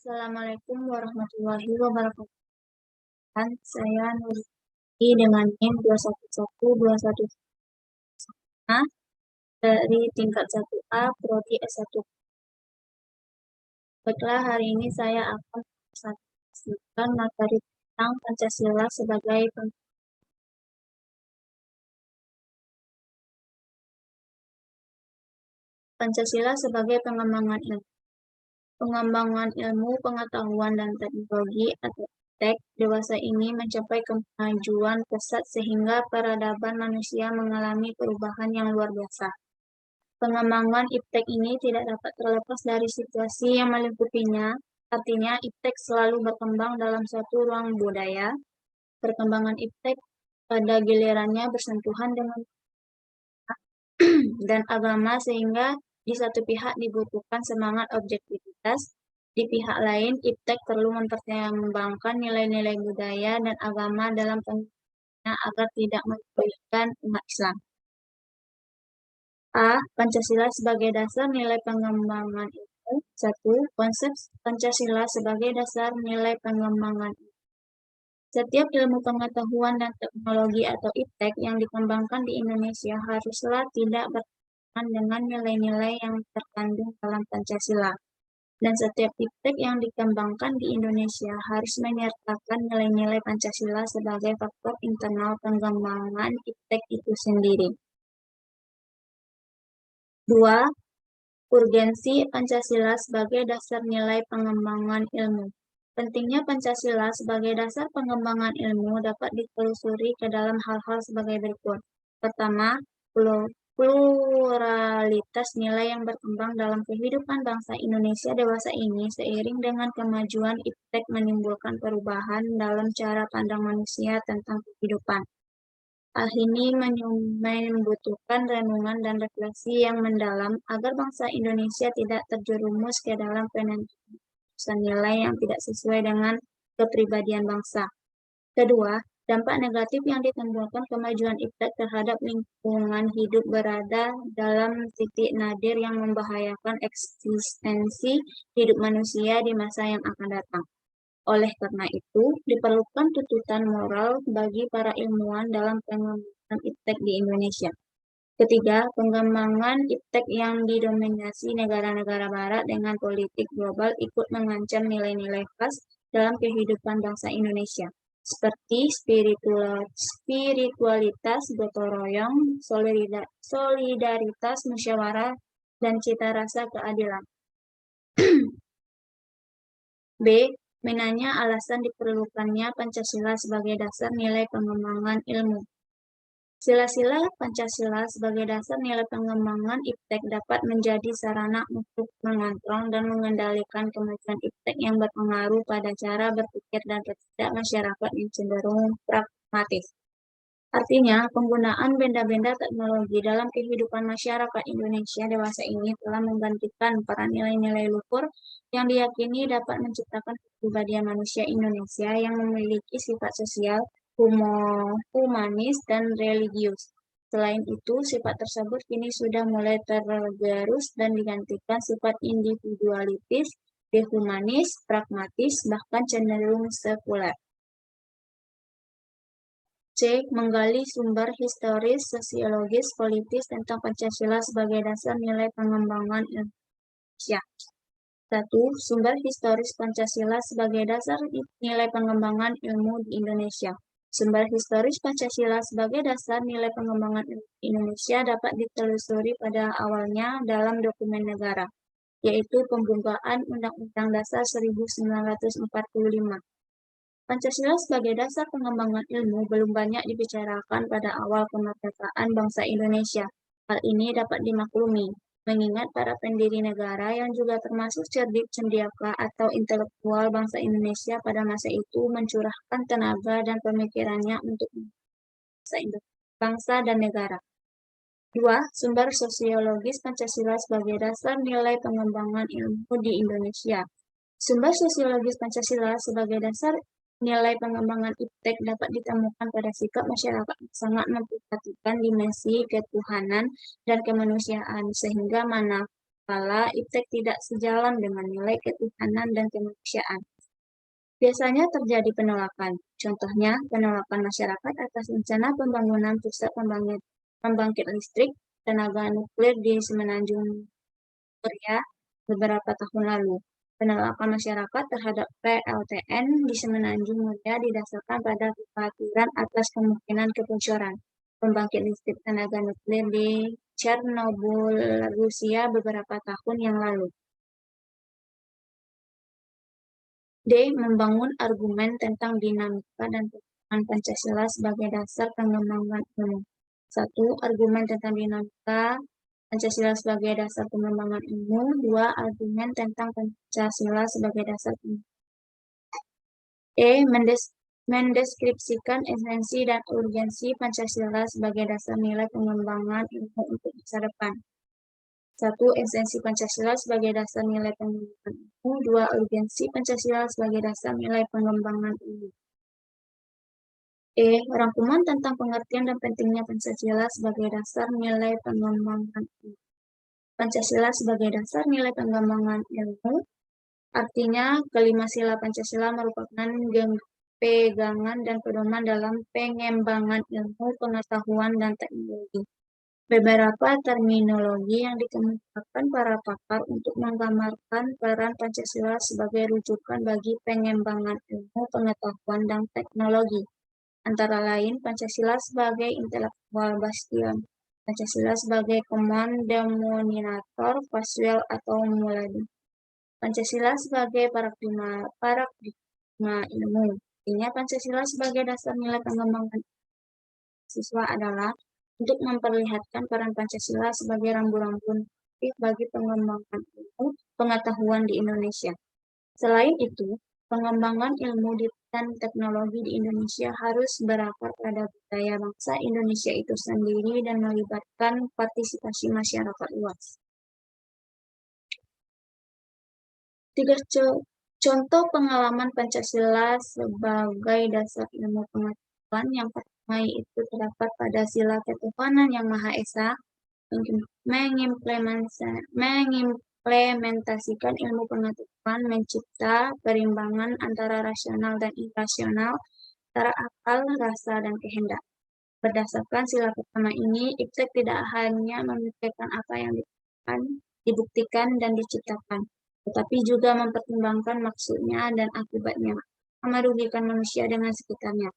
Assalamualaikum warahmatullahi wabarakatuh. Saya Nurti dengan NIM 2112111 dari tingkat 1A Prodi S1. Baiklah, hari ini saya akan mempresentasikan materi tentang Pancasila sebagai pengembangan ilmu. Pengembangan ilmu, pengetahuan, dan teknologi atau IPTEK dewasa ini mencapai kemajuan pesat sehingga peradaban manusia mengalami perubahan yang luar biasa. Pengembangan IPTEK ini tidak dapat terlepas dari situasi yang melingkupinya, artinya IPTEK selalu berkembang dalam suatu ruang budaya. Perkembangan IPTEK pada gilirannya bersentuhan dengan dan agama sehingga di satu pihak dibutuhkan semangat objektivitas, di pihak lain IPTEK perlu mempertimbangkan nilai-nilai budaya dan agama dalam penelitiannya agar tidak merugikan umat Islam. A. Pancasila sebagai dasar nilai pengembangan ilmu. 1. Konsep Pancasila sebagai dasar nilai pengembangan ilmu. Setiap ilmu pengetahuan dan teknologi atau IPTEK yang dikembangkan di Indonesia haruslah tidak bertentangan dengan nilai-nilai yang terkandung dalam Pancasila. Dan setiap IPTEK yang dikembangkan di Indonesia harus menyertakan nilai-nilai Pancasila sebagai faktor internal pengembangan IPTEK itu sendiri. 2. Urgensi Pancasila sebagai dasar nilai pengembangan ilmu. Pentingnya Pancasila sebagai dasar pengembangan ilmu dapat ditelusuri ke dalam hal-hal sebagai berikut. Pertama, pluralitas nilai yang berkembang dalam kehidupan bangsa Indonesia dewasa ini seiring dengan kemajuan IPTEK menimbulkan perubahan dalam cara pandang manusia tentang kehidupan. Hal ini membutuhkan renungan dan refleksi yang mendalam agar bangsa Indonesia tidak terjerumus ke dalam penentuan nilai yang tidak sesuai dengan kepribadian bangsa. Kedua, dampak negatif yang ditimbulkan kemajuan IPTEK terhadap lingkungan hidup berada dalam titik nadir yang membahayakan eksistensi hidup manusia di masa yang akan datang. Oleh karena itu, diperlukan tuntutan moral bagi para ilmuwan dalam pengembangan IPTEK di Indonesia. Ketiga, pengembangan IPTEK yang didominasi negara-negara barat dengan politik global ikut mengancam nilai-nilai khas dalam kehidupan bangsa Indonesia, seperti spiritualitas, gotong royong, solidaritas, musyawarah, dan cita rasa keadilan. B. Minanya alasan diperlukannya Pancasila sebagai dasar nilai pengembangan ilmu. Sila-sila Pancasila sebagai dasar nilai pengembangan IPTEK dapat menjadi sarana untuk mengontrol dan mengendalikan kemajuan IPTEK yang berpengaruh pada cara berpikir dan bertindak masyarakat yang cenderung pragmatis. Artinya, penggunaan benda-benda teknologi dalam kehidupan masyarakat Indonesia dewasa ini telah menggantikan para nilai-nilai luhur yang diyakini dapat menciptakan kepribadian manusia Indonesia yang memiliki sifat sosial, humanis, dan religius. Selain itu, sifat tersebut kini sudah mulai tergerus dan digantikan sifat individualitis, dehumanis, pragmatis, bahkan cenderung sekuler. C. Menggali sumber historis, sosiologis, politis tentang Pancasila sebagai dasar nilai pengembangan Indonesia. 1. Sumber historis Pancasila sebagai dasar nilai pengembangan ilmu di Indonesia. Sumber historis Pancasila sebagai dasar nilai pengembangan ilmu di Indonesia dapat ditelusuri pada awalnya dalam dokumen negara, yaitu Pembukaan Undang-Undang Dasar 1945. Pancasila sebagai dasar pengembangan ilmu belum banyak dibicarakan pada awal kemerdekaan bangsa Indonesia. Hal ini dapat dimaklumi, mengingat para pendiri negara yang juga termasuk cerdik cendekia atau intelektual bangsa Indonesia pada masa itu mencurahkan tenaga dan pemikirannya untuk bangsa dan negara. 2. Sumber sosiologis Pancasila sebagai dasar nilai pengembangan ilmu di Indonesia. Sumber sosiologis Pancasila sebagai dasar nilai pengembangan IPTEK dapat ditemukan pada sikap masyarakat yang sangat memperhatikan dimensi ketuhanan dan kemanusiaan, sehingga kala iptek tidak sejalan dengan nilai ketuhanan dan kemanusiaan. Biasanya terjadi penolakan. Contohnya, penolakan masyarakat atas rencana pembangunan pusat pembangkit listrik tenaga nuklir di Semenanjung Korea beberapa tahun lalu. Penolakan masyarakat terhadap PLTN di Semenanjung Korea didasarkan pada kekhawatiran atas kemungkinan kebocoran pembangkit listrik tenaga nuklir di Chernobyl, Rusia beberapa tahun yang lalu. D. Membangun argumen tentang dinamika dan perkembangan Pancasila sebagai dasar pengembangan ilmu. 1. Argumen tentang dinamika Pancasila sebagai dasar pengembangan ilmu. 2. Argumen tentang Pancasila sebagai dasar pengembangan. E. Mendeskripsikan esensi dan urgensi Pancasila sebagai dasar nilai pengembangan ilmu untuk masa depan. 1. Esensi Pancasila sebagai dasar nilai pengembangan ilmu. 2. Urgensi Pancasila sebagai dasar nilai pengembangan ilmu. E. Rangkuman tentang pengertian dan pentingnya Pancasila sebagai dasar nilai pengembangan ilmu. Pancasila sebagai dasar nilai pengembangan ilmu, artinya kelima sila Pancasila merupakan pegangan dan pedoman dalam pengembangan ilmu, pengetahuan, dan teknologi. Beberapa terminologi yang dikemukakan para pakar untuk menggambarkan peran Pancasila sebagai rujukan bagi pengembangan ilmu, pengetahuan, dan teknologi. Antara lain, Pancasila sebagai intelektual bastion, Pancasila sebagai common denominator visual atau muladi, Pancasila sebagai paradigma ilmu. Artinya Pancasila sebagai dasar nilai pengembangan siswa adalah untuk memperlihatkan peran Pancasila sebagai rambu-rambu normatif bagi pengembangan ilmu pengetahuan di Indonesia. Selain itu, pengembangan ilmu dan teknologi di Indonesia harus berakar pada budaya bangsa Indonesia itu sendiri dan melibatkan partisipasi masyarakat luas. 3. Contoh pengalaman Pancasila sebagai dasar ilmu pengetahuan. Yang pertama yaitu terdapat pada sila ketuhanan yang Maha Esa, mengimplementasikan ilmu pengetahuan, mencipta perimbangan antara rasional dan irasional, antara akal, rasa, dan kehendak. Berdasarkan sila pertama ini, iptek tidak hanya memikirkan apa yang dibuktikan dan diciptakan, tetapi juga mempertimbangkan maksudnya dan akibatnya, merugikan manusia dengan sekitarnya.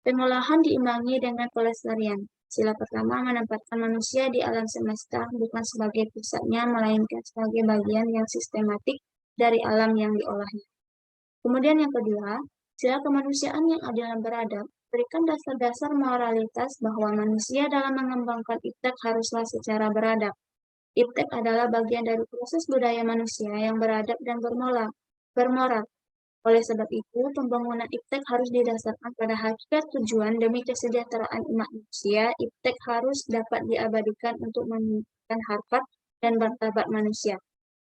Pengolahan diimbangi dengan pelestarian. Sila pertama menempatkan manusia di alam semesta bukan sebagai pusatnya, melainkan sebagai bagian yang sistematik dari alam yang diolahnya. Kemudian yang kedua, sila kemanusiaan yang adil dan beradab berikan dasar-dasar moralitas bahwa manusia dalam mengembangkan iptek haruslah secara beradab. Iptek adalah bagian dari proses budaya manusia yang beradab dan bermoral. Oleh sebab itu, pembangunan iptek harus didasarkan pada hakikat tujuan demi kesejahteraan umat manusia. Iptek harus dapat diabadikan untuk meningkatkan harkat dan martabat manusia,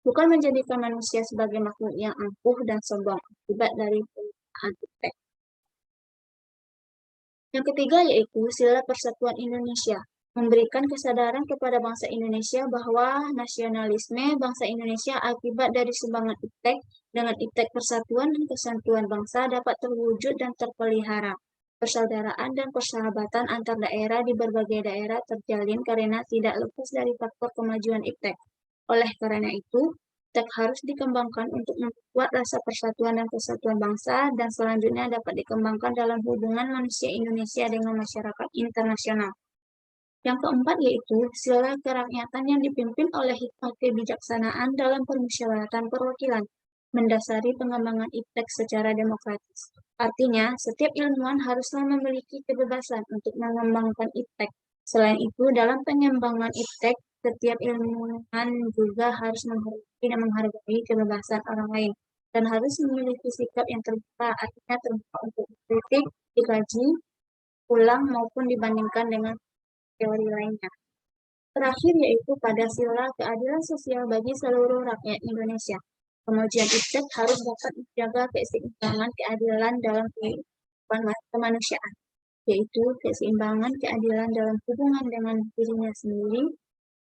bukan menjadikan manusia sebagai makhluk yang angkuh dan sombong akibat dari penggunaan iptek. Yang ketiga yaitu sila persatuan Indonesia, memberikan kesadaran kepada bangsa Indonesia bahwa nasionalisme bangsa Indonesia akibat dari sumbangan iptek. Dengan iptek persatuan dan kesatuan bangsa dapat terwujud dan terpelihara. Persaudaraan dan persahabatan antar daerah di berbagai daerah terjalin karena tidak lepas dari faktor kemajuan iptek. Oleh karena itu, iptek harus dikembangkan untuk memperkuat rasa persatuan dan kesatuan bangsa dan selanjutnya dapat dikembangkan dalam hubungan manusia Indonesia dengan masyarakat internasional. Yang keempat yaitu sila kerakyatan yang dipimpin oleh hikmah kebijaksanaan dalam permusyawaratan perwakilan, mendasari pengembangan iptek secara demokratis. Artinya, setiap ilmuwan haruslah memiliki kebebasan untuk mengembangkan iptek. Selain itu, dalam pengembangan iptek, setiap ilmuwan juga harus menghargai kebebasan orang lain dan harus memiliki sikap yang terbuka, artinya terbuka untuk dikritik, dikaji ulang maupun dibandingkan dengan teori lainnya. Terakhir yaitu pada sila keadilan sosial bagi seluruh rakyat Indonesia. Kemajuan iptek harus dapat menjaga keseimbangan keadilan dalam kehidupan kemanusiaan, yaitu keseimbangan keadilan dalam hubungan dengan dirinya sendiri,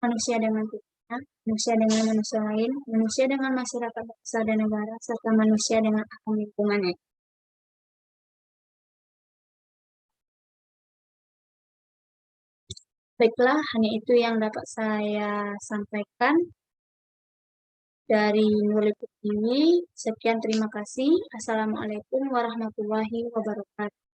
manusia dengan Tuhan, manusia dengan manusia lain, manusia dengan masyarakat bangsa dan negara, serta manusia dengan alam lingkungannya. Baiklah, hanya itu yang dapat saya sampaikan dari Nurliput ini. Sekian, terima kasih. Assalamualaikum warahmatullahi wabarakatuh.